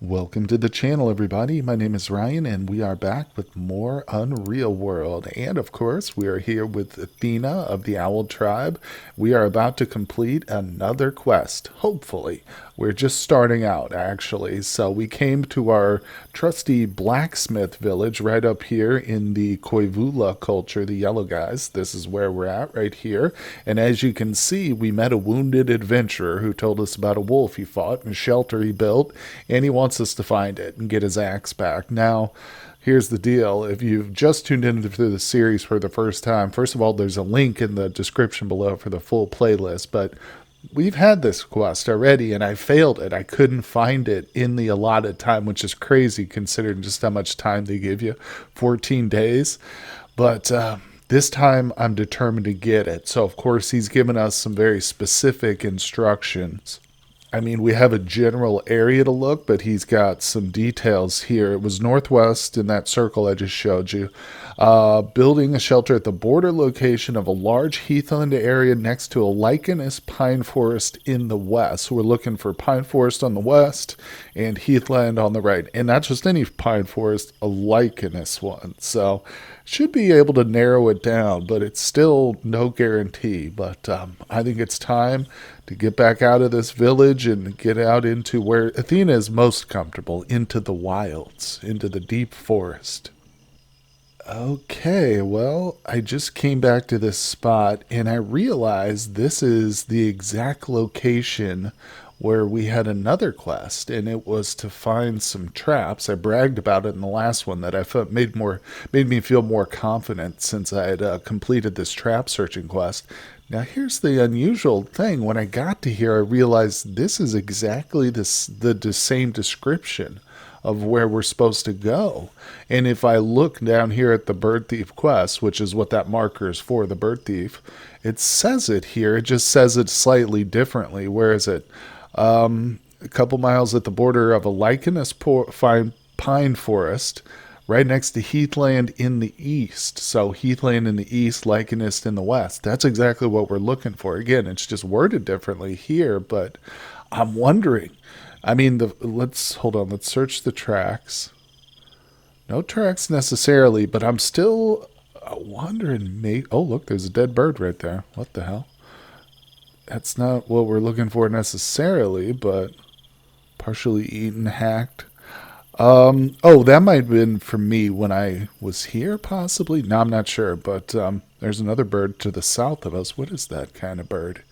Welcome to the channel, everybody. My name is Ryan, and we are back with more Unreal World. And of course, we are here with Athena of the Owl Tribe. We are about to complete another quest, hopefully. We're just starting out, actually. So we came to our trusty blacksmith village right up here in the Koivula culture, the yellow guys. This is where we're at right here. And as you can see, we met a wounded adventurer who told us about a wolf he fought and a shelter he built, and he wants us to find it and get his axe back. Now, here's the deal. If you've just tuned into the series for the first time, first of all, there's a link in the description below for the full playlist, but we've had this quest already, and I failed it. I couldn't find it in the allotted time, which is crazy considering just how much time they give you, 14 days. But this time I'm determined to get it. So, of course, he's given us some very specific instructions. I mean, we have a general area to look, but he's got some details here. It was northwest in that circle I just showed you. Building a shelter at the border location of a large heathland area next to a lichenous pine forest in the west. So we're looking for pine forest on the west and heathland on the right. And not just any pine forest, a lichenous one. So should be able to narrow it down, but it's still no guarantee. But I think it's time to get back out of this village and get out into where Athena is most comfortable, into the wilds, into the deep forest. Okay, well, I just came back to this spot and I realized this is the exact location where we had another quest, and it was to find some traps. I bragged about it in the last one that I felt made me feel more confident since I had completed this trap searching quest. Now here's the unusual thing. When I got to here, I realized this is exactly the same description of where we're supposed to go. And if I look down here at the Bird Thief quest, which is what that marker is for, the Bird Thief, it says it here. It just says it slightly differently. Where is it? A couple miles at the border of a lichenous pine forest, right next to heathland in the east. So heathland in the east, lichenous in the west. That's exactly what we're looking for. Again, it's just worded differently here, but I'm wondering. I mean, let's hold on. Let's search the tracks. No tracks necessarily, but I'm still wondering. Oh, look, there's a dead bird right there. What the hell? That's not what we're looking for necessarily, but partially eaten, hacked. Oh, that might have been for me when I was here, possibly. No, I'm not sure, but there's another bird to the south of us. What is that kind of bird?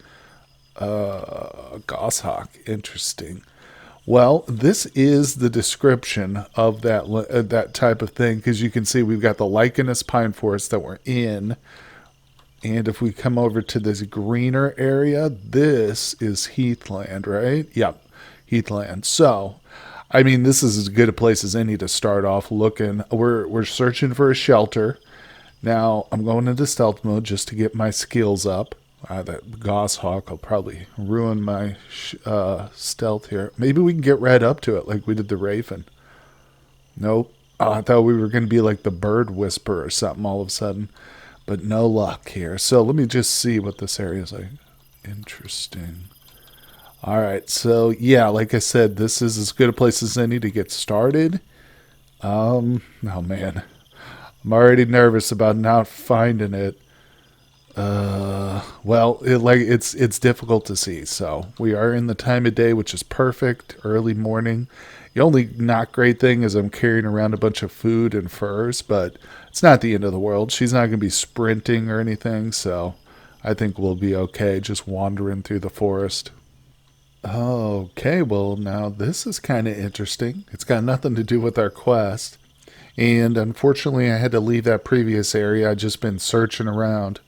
Goshawk. Interesting. Well, this is the description of that type of thing, because you can see we've got the lichenous pine forest that we're in. And if we come over to this greener area, this is heathland, right? Yep, heathland. So, I mean, this is as good a place as any to start off looking. We're searching for a shelter. Now, I'm going into stealth mode just to get my skills up. That goshawk will probably ruin my stealth here. Maybe we can get right up to it like we did the raven. Nope. I thought we were going to be like the bird whisperer or something all of a sudden. But no luck here. So let me just see what this area is like. Interesting. All right. So, yeah, like I said, this is as good a place as any to get started. Oh, man. I'm already nervous about not finding it. Well, it's difficult to see. So we are in the time of day, which is perfect. Early morning. The only not great thing is I'm carrying around a bunch of food and furs, but it's not the end of the world. She's not going to be sprinting or anything, so I think we'll be okay just wandering through the forest. Okay, well, now this is kind of interesting. It's got nothing to do with our quest, and unfortunately I had to leave that previous area. I've just been searching around.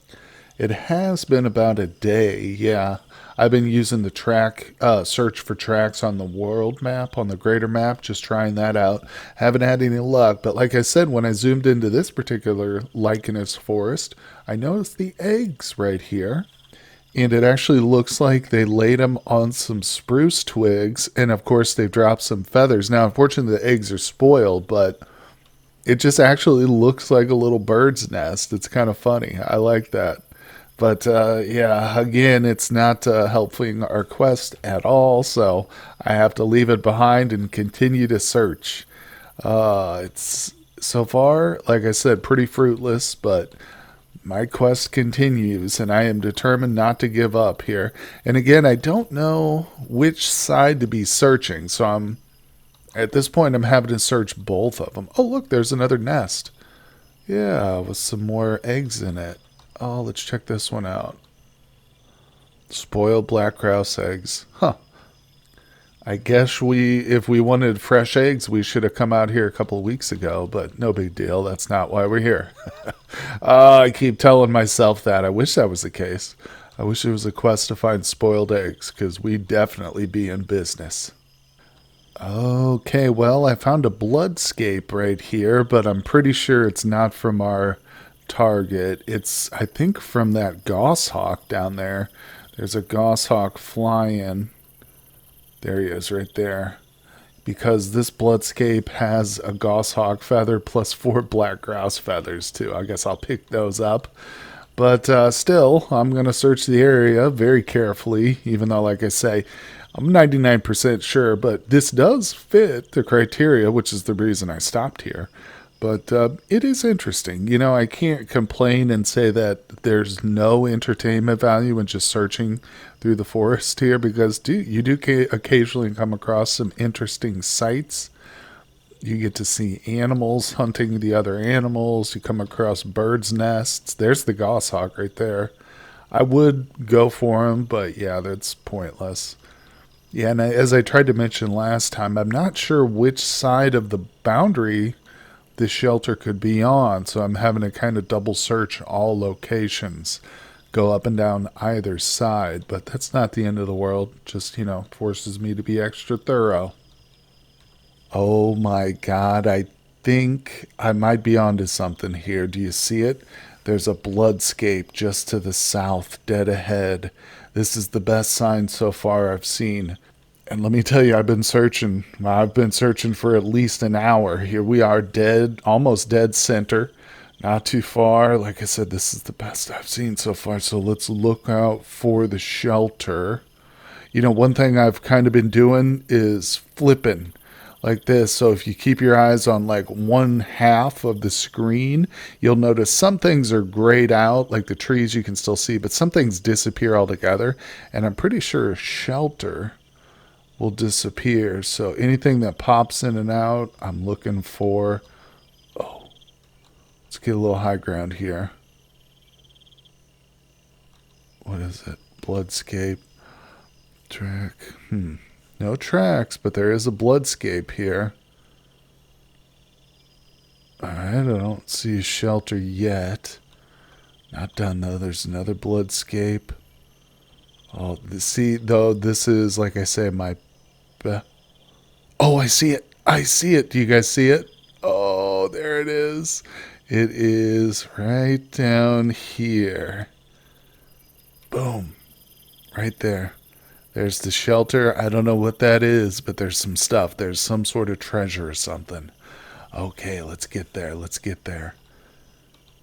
It has been about a day, yeah. I've been using the search for tracks on the world map, on the greater map, just trying that out. Haven't had any luck, but like I said, when I zoomed into this particular lichenous forest, I noticed the eggs right here. And it actually looks like they laid them on some spruce twigs, and of course they've dropped some feathers. Now, unfortunately, the eggs are spoiled, but it just actually looks like a little bird's nest. It's kind of funny. I like that. But yeah, again, it's not helping our quest at all, so I have to leave it behind and continue to search. It's so far, like I said, pretty fruitless, but my quest continues, and I am determined not to give up here. And again, I don't know which side to be searching, so at this point I'm having to search both of them. Oh, look, there's another nest. Yeah, with some more eggs in it. Oh, let's check this one out. Spoiled black grouse eggs. Huh. I guess if we wanted fresh eggs, we should have come out here a couple of weeks ago, but no big deal. That's not why we're here. I keep telling myself that. I wish that was the case. I wish it was a quest to find spoiled eggs, because we'd definitely be in business. Okay, well, I found a bloodscape right here, but I'm pretty sure it's not from our target. It's, I think, from that goshawk down there. There's a goshawk flying. There he is right there. Because this bloodscape has a goshawk feather plus 4 black grouse feathers, too. I guess I'll pick those up. But still, I'm going to search the area very carefully, even though, like I say, I'm 99% sure, but this does fit the criteria, which is the reason I stopped here. But it is interesting. You know, I can't complain and say that there's no entertainment value in just searching through the forest here, because you do occasionally come across some interesting sights. You get to see animals hunting the other animals. You come across birds' nests. There's the goshawk right there. I would go for him, but yeah, that's pointless. Yeah, and as I tried to mention last time, I'm not sure which side of the boundary this shelter could be on, so I'm having to kind of double search all locations, go up and down either side, but that's not the end of the world. Just, forces me to be extra thorough. Oh my god, I think I might be onto something here. Do you see it? There's a bloodscape just to the south, dead ahead. This is the best sign so far I've seen. And let me tell you, I've been searching. I've been searching for at least an hour. Here we are, dead, almost dead center. Not too far. Like I said, this is the best I've seen so far. So let's look out for the shelter. One thing I've kind of been doing is flipping like this. So if you keep your eyes on like one half of the screen, you'll notice some things are grayed out, like the trees you can still see, but some things disappear altogether. And I'm pretty sure shelter will disappear. So anything that pops in and out, I'm looking for. Oh, let's get a little high ground here. What is it? Bloodscape. Track. No tracks, but there is a bloodscape here. Alright, I don't see a shelter yet. Not done though. There's another bloodscape. Oh, see, though, this is, like I say, my. Oh, I see it. I see it. Do you guys see it? Oh, there it is. It is right down here. Boom. Right there. There's the shelter. I don't know what that is, but there's some stuff. There's some sort of treasure or something. Okay, let's get there. Let's get there.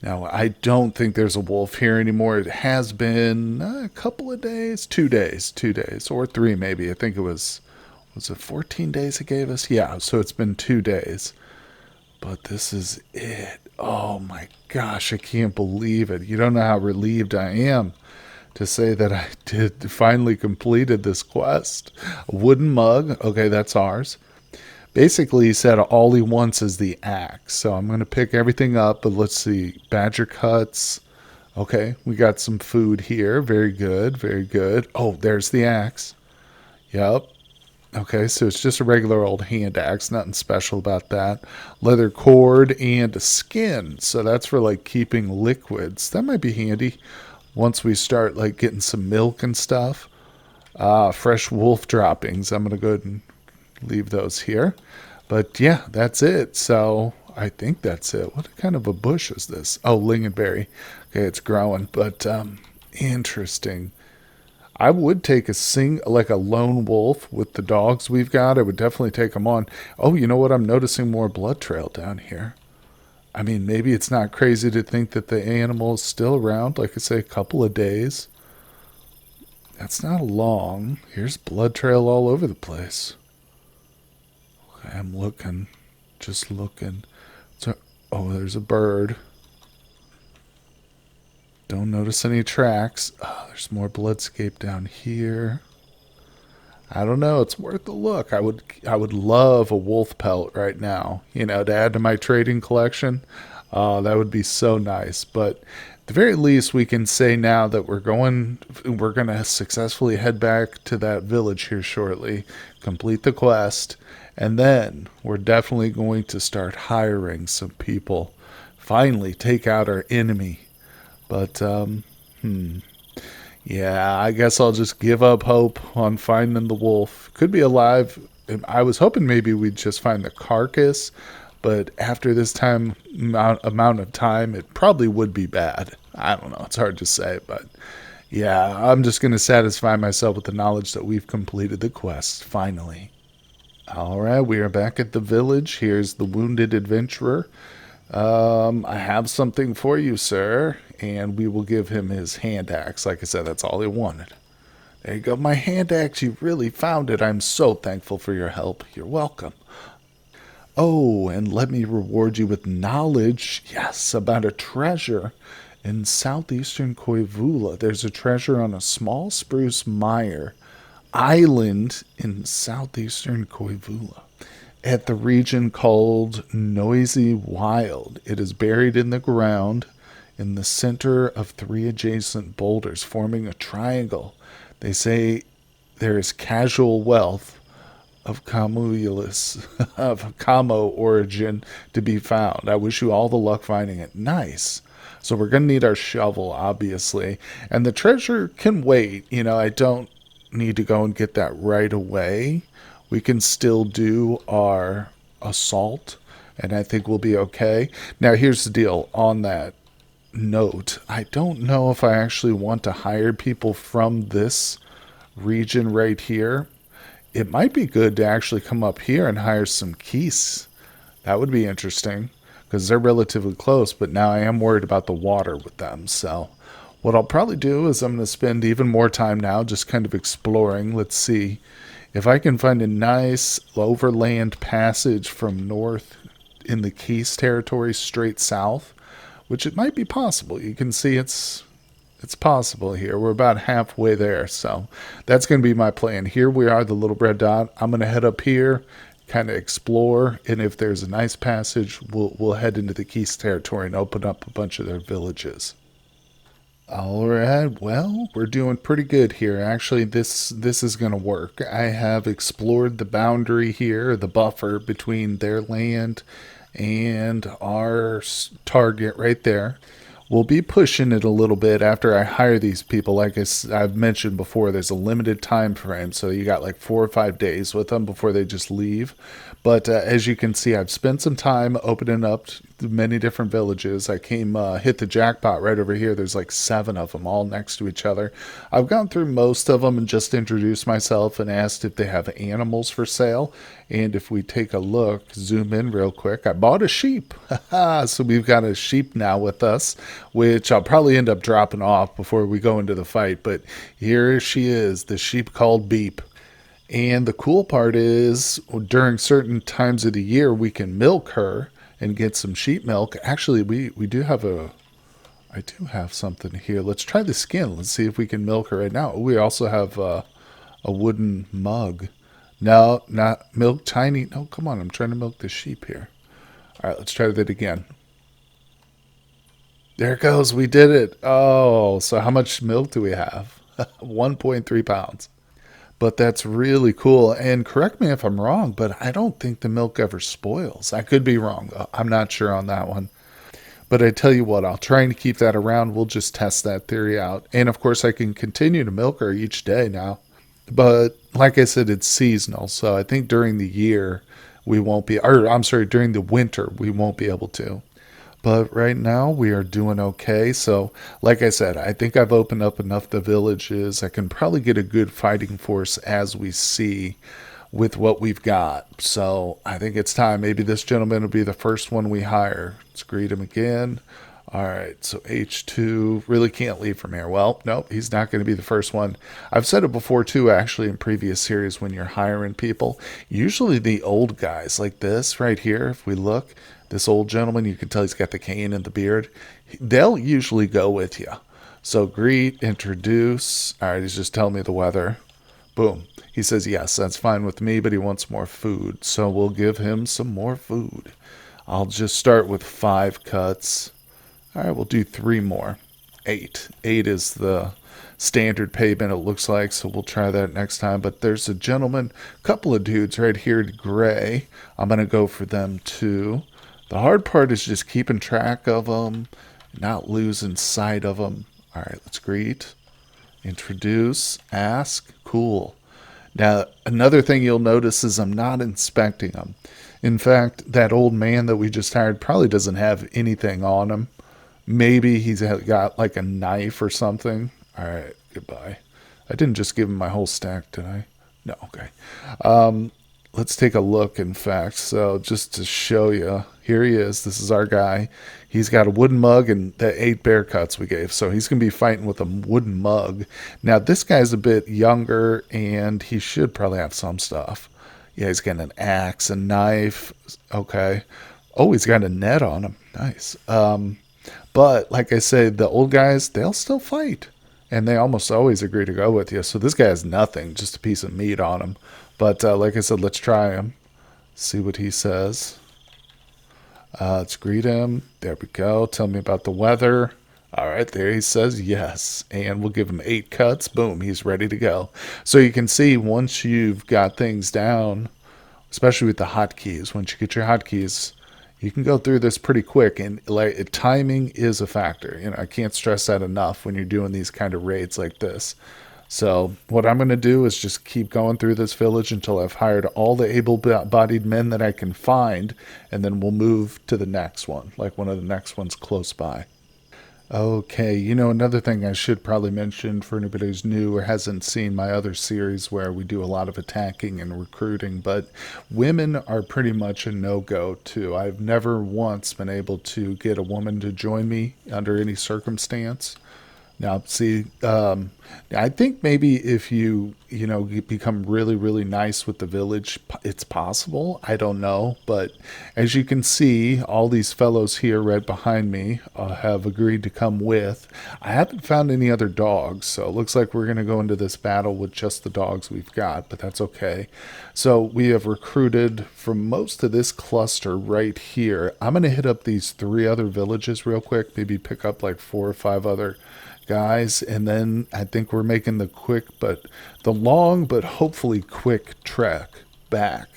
Now, I don't think there's a wolf here anymore. It has been a couple of days, 2 days, or 3 maybe. I think was it 14 days it gave us? Yeah, so it's been 2 days. But this is it. Oh my gosh, I can't believe it. You don't know how relieved I am to say that I did finally completed this quest. A wooden mug. Okay, that's ours. Basically, he said all he wants is the axe. So I'm going to pick everything up, but let's see. Badger cuts. Okay, we got some food here. Very good, very good. Oh, there's the axe. Yep. Okay, so it's just a regular old hand axe. Nothing special about that. Leather cord and a skin. So that's for like keeping liquids. That might be handy once we start like getting some milk and stuff. Fresh wolf droppings. I'm going to go ahead and leave those here. But yeah, that's it. So I think that's it. What kind of a bush is this? Oh, lingonberry. Okay, it's growing, but interesting. I would take like a lone wolf with the dogs we've got. I would definitely take them on. Oh, you know what? I'm noticing more blood trail down here. I mean, maybe it's not crazy to think that the animal is still around, like I say, a couple of days. That's not long. Here's blood trail all over the place. Okay, I'm looking, just looking. So, oh, there's a bird. Don't notice any tracks. Oh, there's more bloodscape down here. I don't know. It's worth a look. I would love a wolf pelt right now. To add to my trading collection. That would be so nice. But at the very least, we can say now that We're gonna successfully head back to that village here shortly, complete the quest, and then we're definitely going to start hiring some people. Finally, take out our enemy. But yeah, I guess I'll just give up hope on finding the wolf. Could be alive. I was hoping maybe we'd just find the carcass, but after this amount of time, it probably would be bad. I don't know. It's hard to say, but yeah, I'm just going to satisfy myself with the knowledge that we've completed the quest, finally. All right, we are back at the village. Here's the wounded adventurer. I have something for you, sir. And we will give him his hand axe. Like I said, that's all he wanted. There you go, my hand axe. You really found it. I'm so thankful for your help. You're welcome. Oh, and let me reward you with knowledge. Yes, about a treasure in southeastern Koivula. There's a treasure on a small spruce mire island in southeastern Koivula at the region called Noisy Wild. It is buried in the ground in the center of three adjacent boulders, forming a triangle. They say there is casual wealth of Kamo origin to be found. I wish you all the luck finding it. Nice. So we're going to need our shovel, obviously. And the treasure can wait. I don't need to go and get that right away. We can still do our assault, and I think we'll be okay. Now, here's the deal on that note. I don't know if I actually want to hire people from this region right here. It might be good to actually come up here and hire some Keese. That would be interesting because they're relatively close, but now I am worried about the water with them. So what I'll probably do is I'm going to spend even more time now just kind of exploring. Let's see if I can find a nice overland passage from north in the Keese territory straight south, which it might be possible. You can see it's possible here. We're about halfway there, so that's going to be my plan. Here we are, the little red dot. I'm going to head up here, kind of explore, and if there's a nice passage, we'll head into the Keese territory and open up a bunch of their villages. All right, well, we're doing pretty good here. Actually, this is going to work. I have explored the boundary here, the buffer between their land and our target right there. We'll be pushing it a little bit after I hire these people. Like I've mentioned before, there's a limited time frame, so you got like 4 or 5 days with them before they just leave. But as you can see, I've spent some time opening up many different villages. I hit the jackpot right over here. There's like 7 of them all next to each other. I've gone through most of them and just introduced myself and asked if they have animals for sale. And if we take a look, zoom in real quick, I bought a sheep. So we've got a sheep now with us, which I'll probably end up dropping off before we go into the fight. But here she is, the sheep called Beep. And the cool part is during certain times of the year, we can milk her and get some sheep milk. Actually, we do have I do have something here. Let's try the skin. Let's see if we can milk her right now. We also have a wooden mug. No, not milk tiny. No, come on. I'm trying to milk the sheep here. All right, let's try that again. There it goes. We did it. Oh, so how much milk do we have? 1.3 pounds. But that's really cool. And correct me if I'm wrong, but I don't think the milk ever spoils. I could be wrong. I'm not sure on that one. But I tell you what, I'll try to keep that around. We'll just test that theory out. And of course, I can continue to milk her each day now. But like I said, it's seasonal. So I think during the year, we won't be, or I'm sorry, during the winter, we won't be able to. But right now we are doing okay. So like I said, I think I've opened up enough the villages. I can probably get a good fighting force as we see with what we've got. So I think it's time. Maybe this gentleman will be the first one we hire. Let's greet him again. All right, so H2 really can't leave from here. Well, nope, he's not going to be the first one. I've said it before too, actually, in previous series when you're hiring people. Usually the old guys like this right here, if we look, this old gentleman, you can tell he's got the cane and the beard. They'll usually go with you. So greet, introduce. All right, he's just telling me the weather. Boom. He says, yes, that's fine with me, but he wants more food. So we'll give him some more food. I'll just start with 5 cuts. All right, we'll do 3 more. 8. 8 is the standard payment, it looks like, so we'll try that next time. But there's a gentleman, couple of dudes right here in gray. I'm going to go for them too. The hard part is just keeping track of them, not losing sight of them. All right, let's greet, introduce, ask. Cool. Now, another thing you'll notice is I'm not inspecting them. In fact, that old man that we just hired probably doesn't have anything on him. Maybe he's got like a knife or something. All right, goodbye. I didn't just give him my whole stack, did I? No, okay. Let's take a look, in fact. So just to show you, here he is. This is our guy. He's got a wooden mug and the 8 bear cuts we gave. So he's going to be fighting with a wooden mug. Now, this guy's a bit younger, and he should probably have some stuff. Yeah, he's got an axe, a knife. Okay. Oh, he's got a net on him. Nice. But like I said, the old guys, they'll still fight. And they almost always agree to go with you. So this guy has nothing, just a piece of meat on him. But like I said, let's try him. See what he says. Let's greet him. There we go. Tell me about the weather. All right, there he says yes. And we'll give him 8 cuts. Boom, he's ready to go. So you can see once you've got things down, especially with the hotkeys, once you get your hotkeys, you can go through this pretty quick. And like timing is a factor. You know, I can't stress that enough when you're doing these kind of raids like this. So what I'm going to do is just keep going through this village until I've hired all the able-bodied men that I can find, and then we'll move to the next one, like one of the next ones close by. Okay, you know, another thing I should probably mention for anybody who's new or hasn't seen my other series where we do a lot of attacking and recruiting, but women are pretty much a no-go too. I've never once been able to get a woman to join me under any circumstance. Now, see, I think maybe if you become really, really nice with the village, it's possible. I don't know. But as you can see, all these fellows here right behind me have agreed to come with. I haven't found any other dogs, so it looks like we're going to go into this battle with just the dogs we've got, but that's okay. So we have recruited from most of this cluster right here. I'm going to hit up these 3 other villages real quick, maybe pick up like 4 or 5 other guys, and then I think we're making the long but hopefully quick trek back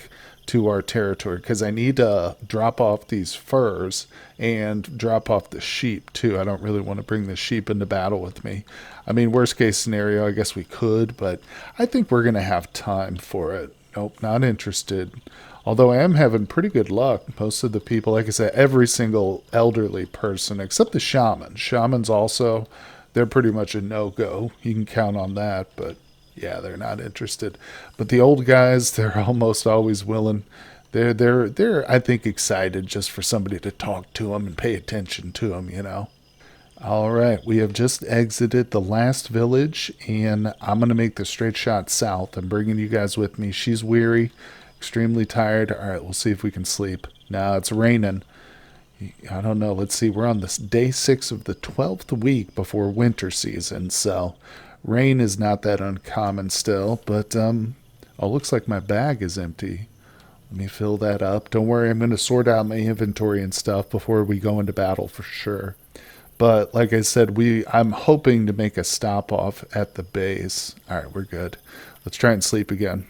to our territory, because I need to drop off these furs and drop off the sheep too. I don't really want to bring the sheep into battle with me. I mean, worst case scenario, I guess we could, but I think we're gonna have time for it. Nope, not interested. Although I am having pretty good luck. Most of the people, like I said, every single elderly person except the shaman. Shamans also, they're pretty much a no-go. You can count on that, but yeah, they're not interested. But the old guys, they're almost always willing. They're I think excited just for somebody to talk to them and pay attention to them, you know. All right, we have just exited the last village, and I'm going to make the straight shot south. I'm bringing you guys with me. She's weary, extremely tired. All right, we'll see if we can sleep. Now it's raining. I don't know. Let's see. We're on this day 6 of the 12th week before winter season, so rain is not that uncommon still. But looks like my bag is empty. Let me fill that up. Don't worry, I'm going to sort out my inventory and stuff before we go into battle for sure. But like I said, I'm hoping to make a stop off at the base. All right, we're good. Let's try and sleep again.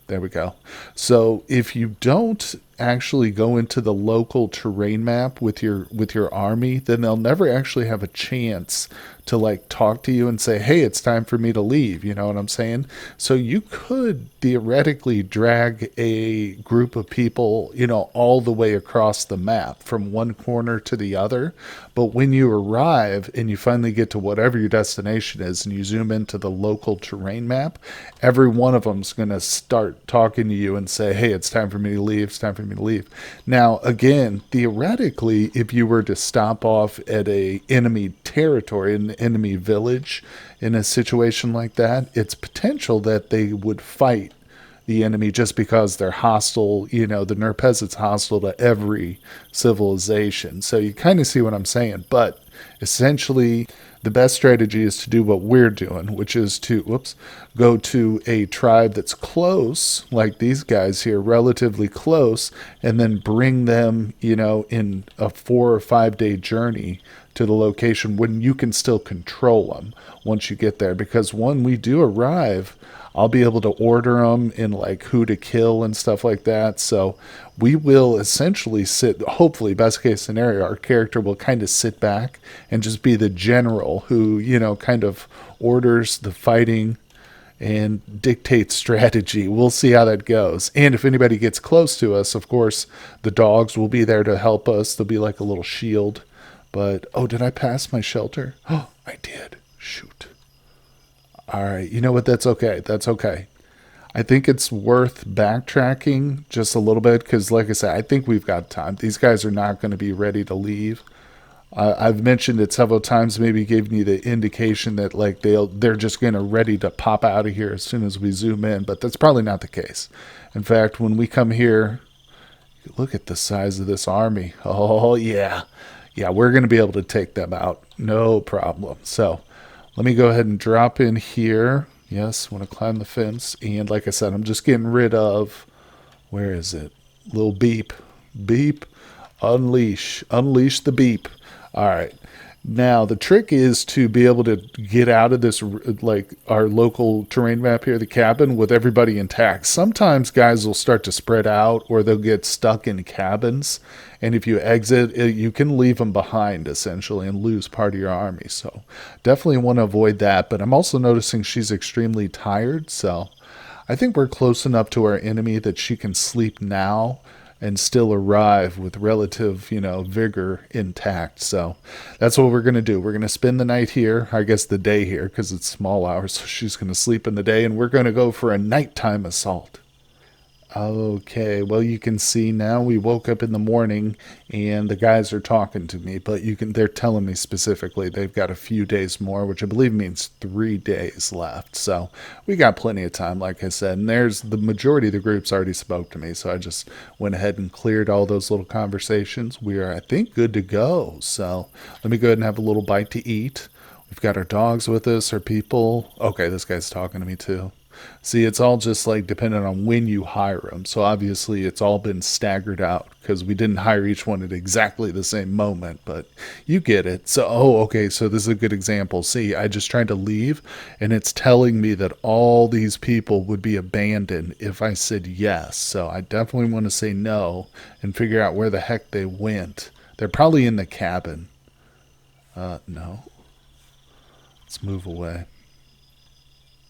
There we go. So if you don't actually go into the local terrain map with your army, then they'll never actually have a chance to like talk to you and say, "Hey, it's time for me to leave." You know what I'm saying? So you could theoretically drag a group of people, all the way across the map from one corner to the other. But when you arrive and you finally get to whatever your destination is and you zoom into the local terrain map, every one of them's going to start talking to you and say, "Hey, it's time for me to leave. It's time for me to leave." Now, again, theoretically, if you were to stop off at a enemy territory, an enemy village, in a situation like that, it's potential that they would fight the enemy just because they're hostile. The Nurpez is hostile to every civilization. So you kind of see what I'm saying. But essentially, the best strategy is to do what we're doing, which is to, go to a tribe that's close, like these guys here, relatively close, and then bring them, in a 4 or 5 day journey to the location when you can still control them once you get there. Because when we do arrive, I'll be able to order them in like who to kill and stuff like that. So we will essentially hopefully, best case scenario, our character will kind of sit back and just be the general who, kind of orders the fighting and dictates strategy. We'll see how that goes. And if anybody gets close to us, of course, the dogs will be there to help us. They'll be like a little shield. But, did I pass my shelter? Oh, I did. Shoot. All right, you know what? That's okay. That's okay. I think it's worth backtracking just a little bit because, like I said, I think we've got time. These guys are not going to be ready to leave. I've mentioned it several times, maybe giving you the indication that like they're just going to ready to pop out of here as soon as we zoom in, but that's probably not the case. In fact, when we come here, look at the size of this army. Oh yeah, we're going to be able to take them out, no problem. So let me go ahead and drop in here. Yes, want to climb the fence. And like I said, I'm just getting rid of, where is it? Little beep. Beep. Unleash the beep. All right. Now, the trick is to be able to get out of this, like our local terrain map here, the cabin, with everybody intact. Sometimes guys will start to spread out or they'll get stuck in cabins. And if you exit, you can leave them behind, essentially, and lose part of your army. So definitely want to avoid that. But I'm also noticing she's extremely tired. So I think we're close enough to our enemy that she can sleep now and still arrive with relative, vigor intact. So that's what we're going to do. We're going to spend the night here, I guess the day here, because it's small hours. So she's going to sleep in the day, and we're going to go for a nighttime assault. Okay, well, you can see now we woke up in the morning and the guys are talking to me, but they're telling me specifically they've got a few days more, which I believe means 3 days left. So we got plenty of time, like I said, and there's the majority of the groups already spoke to me. So I just went ahead and cleared all those little conversations. We are, I think, good to go. So let me go ahead and have a little bite to eat. We've got our dogs with us, our people. Okay, this guy's talking to me too. See, it's all just like dependent on when you hire them. So obviously it's all been staggered out because we didn't hire each one at exactly the same moment, but you get it. So, okay, so this is a good example. See, I just tried to leave and it's telling me that all these people would be abandoned if I said yes. So I definitely want to say no and figure out where the heck they went. They're probably in the cabin. No. Let's move away.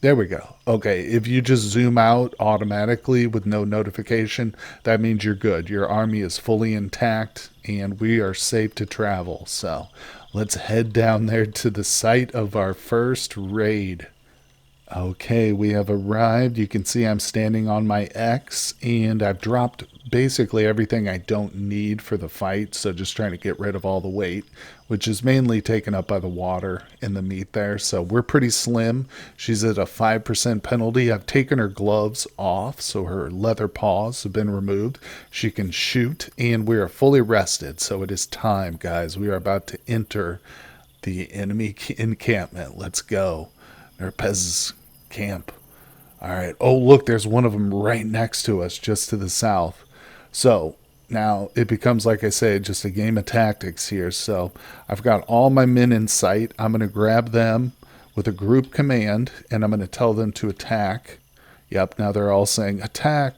There we go. Okay, if you just zoom out automatically with no notification, that means you're good. Your army is fully intact and we are safe to travel. So let's head down there to the site of our first raid. Okay, we have arrived. You can see I'm standing on my X and I've dropped basically everything I don't need for the fight. So just trying to get rid of all the weight, which is mainly taken up by the water and the meat there. So we're pretty slim. She's at a 5% penalty. I've taken her gloves off, so her leather paws have been removed. She can shoot and we are fully rested. So it is time, guys. We are about to enter the enemy encampment. Let's go. Nurpez's camp. All right. Oh, look, there's one of them right next to us, just to the south. So now it becomes, like I say, just a game of tactics here. So I've got all my men in sight. I'm going to grab them with a group command, and I'm going to tell them to attack. Yep, now they're all saying attack.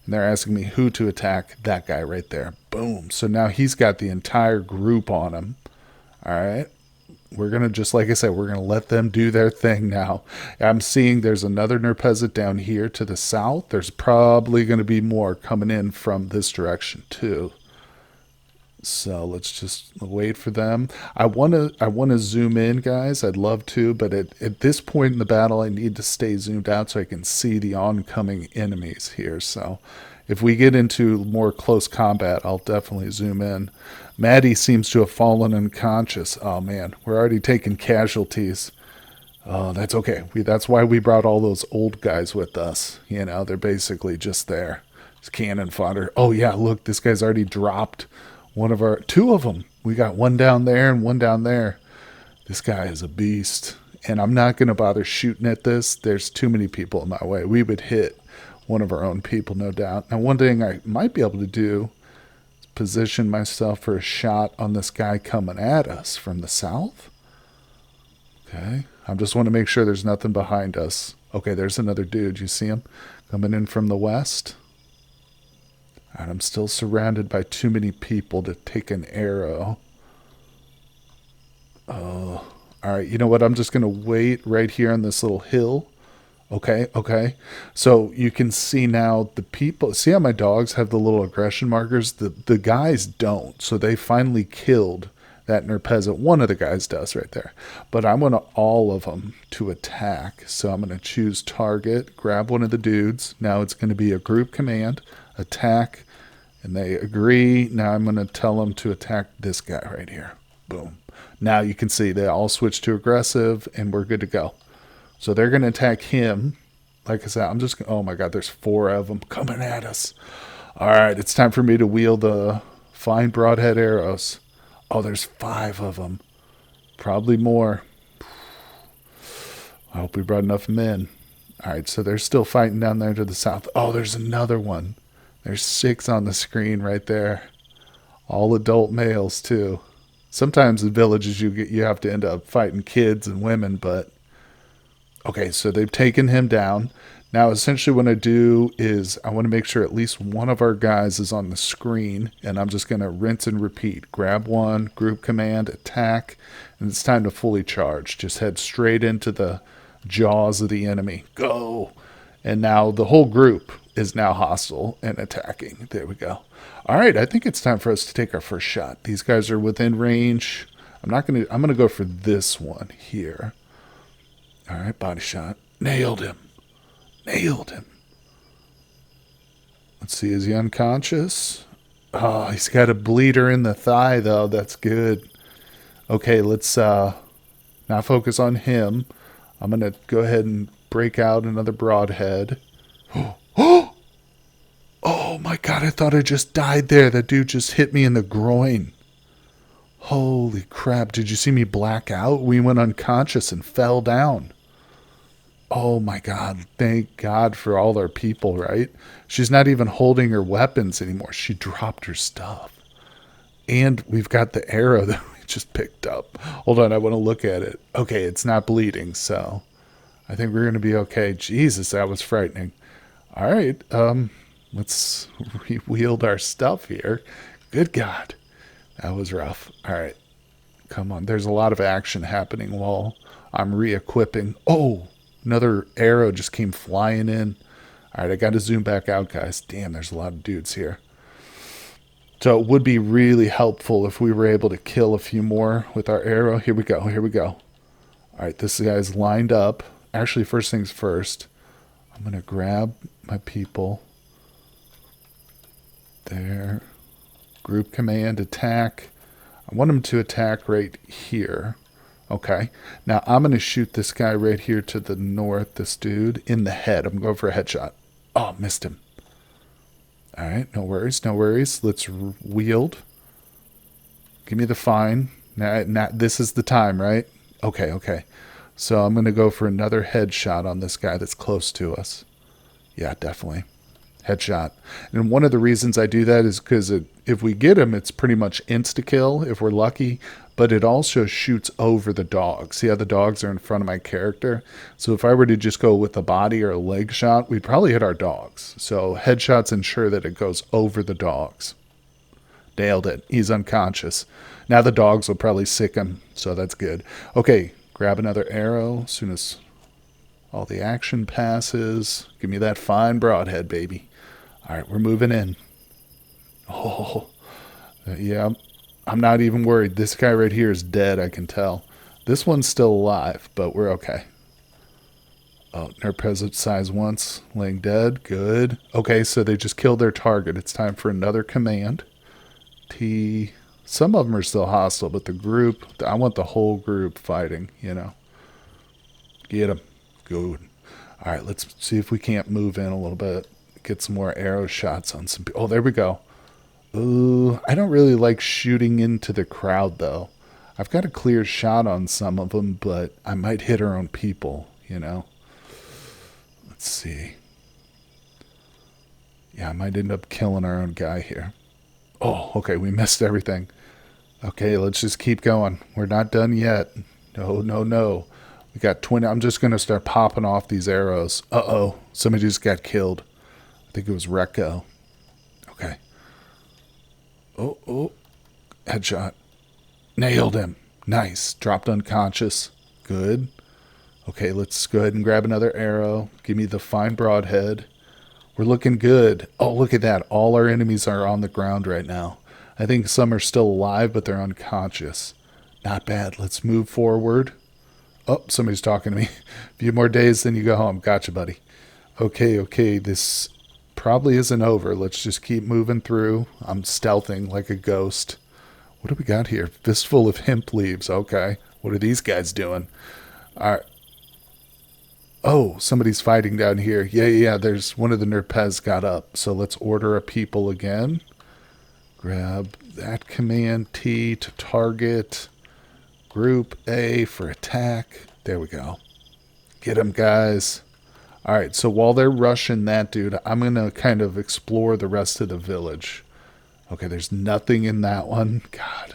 And they're asking me who to attack. That guy right there. Boom. So now he's got the entire group on him. All right. We're going to, just like I said, we're going to let them do their thing now. I'm seeing there's another Nerpezet down here to the south. There's probably going to be more coming in from this direction too. So let's just wait for them. I want to zoom in, guys. I'd love to, but at this point in the battle, I need to stay zoomed out so I can see the oncoming enemies here. So if we get into more close combat, I'll definitely zoom in. Maddie seems to have fallen unconscious. Oh, man. We're already taking casualties. Oh, that's okay. That's why we brought all those old guys with us. You know, they're basically just there. It's cannon fodder. Oh, yeah, look, this guy's already dropped two of them. We got one down there and one down there. This guy is a beast. And I'm not going to bother shooting at this. There's too many people in my way. We would hit one of our own people, no doubt. Now, one thing I might be able to do is position myself for a shot on this guy coming at us from the south. Okay. I just want to make sure there's nothing behind us. Okay, there's another dude. You see him coming in from the west? And I'm still surrounded by too many people to take an arrow. Oh, all right. You know what? I'm just going to wait right here on this little hill. Okay. So you can see now the people. See how my dogs have the little aggression markers? The guys don't. So they finally killed that Nerpezet. One of the guys does right there. But I want all of them to attack. So I'm going to choose target, grab one of the dudes. Now it's going to be a group command, attack. And they agree. Now I'm going to tell them to attack this guy right here. Boom. Now you can see they all switch to aggressive, and we're good to go. So they're going to attack him. Like I said, oh my God, there's 4 of them coming at us. All right, it's time for me to wield the fine broadhead arrows. Oh, there's 5 of them. Probably more. I hope we brought enough men. All right, so they're still fighting down there to the south. Oh, there's another one. There's 6 on the screen right there. All adult males too. Sometimes in villages you have to end up fighting kids and women, but okay, so they've taken him down. Now essentially what I do is I want to make sure at least one of our guys is on the screen, and I'm just going to rinse and repeat. Grab one, group command, attack, and it's time to fully charge. Just head straight into the jaws of the enemy. Go! And now the whole group is now hostile and attacking. There we go. All right, I think it's time for us to take our first shot. These guys are within range. I'm going to go for this one here. All right, body shot. Nailed him. Let's see, is he unconscious? Oh, he's got a bleeder in the thigh though. That's good. Okay, let's now focus on him. I'm going to go ahead and break out another broadhead. Oh my God, I thought I just died there. That dude just hit me in the groin. Holy crap, did you see me black out? We went unconscious and fell down. Oh my God, thank God for all our people, right? She's not even holding her weapons anymore. She dropped her stuff. And we've got the arrow that we just picked up. Hold on, I want to look at it. Okay, it's not bleeding, so I think we're going to be okay. Jesus, that was frightening. All right, let's wield our stuff here. Good God, that was rough. All right, come on. There's a lot of action happening while I'm re-equipping. Oh, another arrow just came flying in. All right, I got to zoom back out, guys. Damn, there's a lot of dudes here. So it would be really helpful if we were able to kill a few more with our arrow. Here we go. All right, this guy's lined up. Actually, first things first, I'm going to grab my people. There. Group command, attack. I want him to attack right here. Okay. Now, I'm going to shoot this guy right here to the north, this dude, in the head. I'm going for a headshot. Oh, missed him. All right, no worries. Let's wield. Give me the fine. Now, this is the time, right? Okay. So I'm going to go for another headshot on this guy that's close to us. Yeah, definitely. Headshot. And one of the reasons I do that is because if we get him, it's pretty much insta-kill if we're lucky. but it also shoots over the dogs. See how the dogs are in front of my character? So if I were to just go with a body or a leg shot, we'd probably hit our dogs. So headshots ensure that it goes over the dogs. Nailed it. He's unconscious. Now the dogs will probably sick him, so that's good. Okay, grab another arrow as soon as all the action passes. Give me that fine broadhead, baby. All right, we're moving in. Oh, yeah, I'm not even worried. This guy right here is dead, I can tell. This one's still alive, but we're okay. Oh, Nerpez size once, laying dead. Good. Okay, so they just killed their target. It's time for another command. T. Some of them are still hostile, but the group, I want the whole group fighting, you know. Get them. Good. All right, let's see if we can't move in a little bit. Get some more arrow shots on some people. Oh, there we go. Ooh, I don't really like shooting into the crowd, though. I've got a clear shot on some of them, but I might hit our own people, you know. Let's see. Yeah, I might end up killing our own guy here. Oh, okay, we missed everything. Okay, let's just keep going. We're not done yet. No, no, no. We got 20. I'm just going to start popping off these arrows. Uh-oh, somebody just got killed. I think it was Recco. Okay. Oh, headshot. Nailed him. Nice. Dropped unconscious. Good. Okay, let's go ahead and grab another arrow. Give me the fine broadhead. We're looking good. Oh, look at that. All our enemies are on the ground right now. I think some are still alive, but they're unconscious. Not bad. Let's move forward. Oh, somebody's talking to me. A few more days, then you go home. Gotcha, buddy. Okay. This probably isn't over. Let's just keep moving through. I'm stealthing like a ghost. What do we got here? Fistful of hemp leaves. Okay. What are these guys doing? All right. Oh, somebody's fighting down here. Yeah. There's one of the Nerpez got up. So let's order a people again. Grab that command T to target. Group A for attack. There we go. Get them, guys. All right, so while they're rushing that dude, I'm going to kind of explore the rest of the village. Okay, there's nothing in that one. God,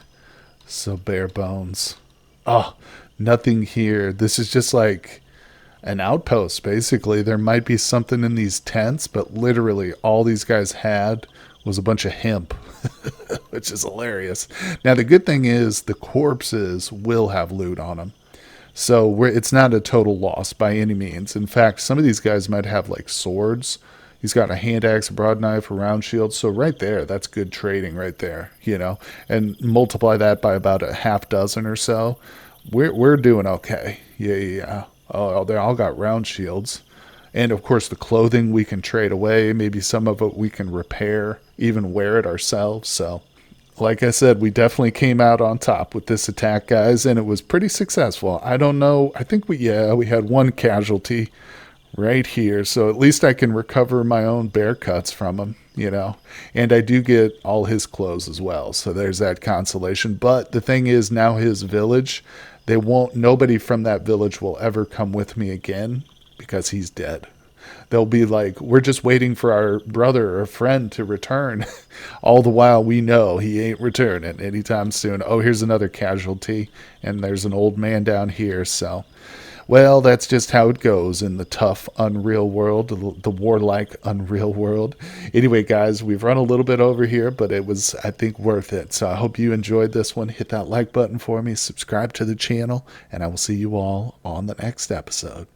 so bare bones. Oh, nothing here. This is just like an outpost, basically. There might be something in these tents, but literally all these guys had was a bunch of hemp, which is hilarious. Now, the good thing is the corpses will have loot on them. So it's not a total loss by any means. In fact, some of these guys might have like swords. He's got a hand axe, a broad knife, a round shield. So right there, that's good trading right there, you know. And multiply that by about a half dozen or so. We're doing okay. Yeah. Oh, they all got round shields. And of course, the clothing we can trade away. Maybe some of it we can repair, even wear it ourselves. So, like I said, we definitely came out on top with this attack, guys, and it was pretty successful. I don't know. I think we had one casualty right here. So at least I can recover my own bear cuts from him, you know. And I do get all his clothes as well. So there's that consolation. But the thing is, now his village, nobody from that village will ever come with me again because he's dead. They'll be like, we're just waiting for our brother or friend to return. All the while we know he ain't returning anytime soon. Oh, here's another casualty. And there's an old man down here. So, well, that's just how it goes in the tough Unreal world, the warlike Unreal world. Anyway, guys, we've run a little bit over here, but it was, I think, worth it. So I hope you enjoyed this one. Hit that like button for me. Subscribe to the channel. And I will see you all on the next episode.